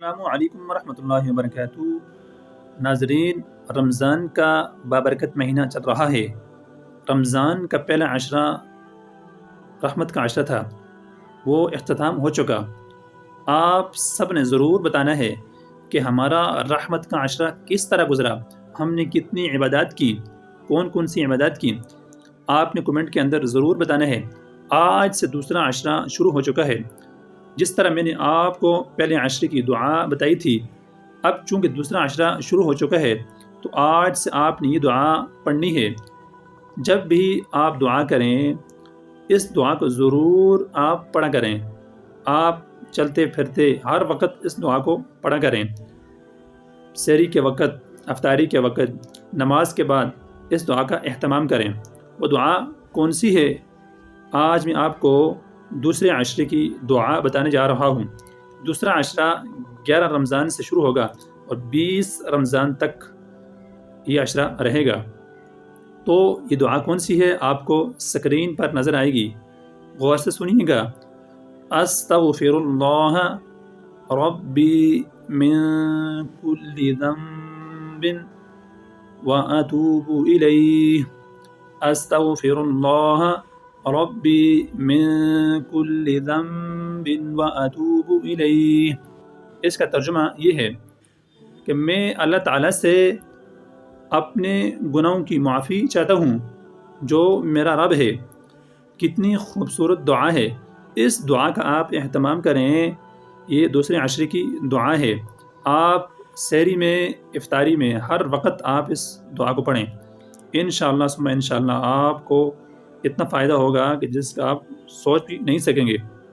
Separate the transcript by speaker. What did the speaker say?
Speaker 1: السلام علیکم ورحمۃ اللہ وبرکاتہ۔ ناظرین، رمضان کا بابرکت مہینہ چل رہا ہے۔ رمضان کا پہلا عشرہ رحمت کا عشرہ تھا، وہ اختتام ہو چکا۔ آپ سب نے ضرور بتانا ہے کہ ہمارا رحمت کا عشرہ کس طرح گزرا، ہم نے کتنی عبادات کی، کون کون سی عبادات کی۔ آپ نے کمنٹ کے اندر ضرور بتانا ہے۔ آج سے دوسرا عشرہ شروع ہو چکا ہے۔ جس طرح میں نے آپ کو پہلے عشرے کی دعا بتائی تھی، اب چونکہ دوسرا عشرہ شروع ہو چکا ہے تو آج سے آپ نے یہ دعا پڑھنی ہے۔ جب بھی آپ دعا کریں اس دعا کو ضرور آپ پڑھا کریں۔ آپ چلتے پھرتے ہر وقت اس دعا کو پڑھا کریں۔ سحری کے وقت، افطاری کے وقت، نماز کے بعد اس دعا کا اہتمام کریں۔ وہ دعا کون سی ہے؟ آج میں آپ کو دوسرے عشرے کی دعا بتانے جا رہا ہوں۔ دوسرا عشرہ 11 رمضان سے شروع ہوگا اور 20 رمضان تک یہ عشرہ رہے گا۔ تو یہ دعا کون سی ہے آپ کو سکرین پر نظر آئے گی، غور سے سنیے گا۔ استغفر اللہ ربی من کل ذنب واتوب الیہ۔ استغفر اللہ ربی من کل ذنب واتوب الیہ۔ اس کا ترجمہ یہ ہے کہ میں اللہ تعالیٰ سے اپنے گناہوں کی معافی چاہتا ہوں جو میرا رب ہے۔ کتنی خوبصورت دعا ہے، اس دعا کا آپ اہتمام کریں۔ یہ دوسرے عشرے کی دعا ہے۔ آپ سحری میں، افطاری میں، ہر وقت آپ اس دعا کو پڑھیں۔ انشاءاللہ ثم انشاءاللہ آپ کو اتنا فائدہ ہوگا کہ جس کا آپ سوچ بھی نہیں سکیں گے۔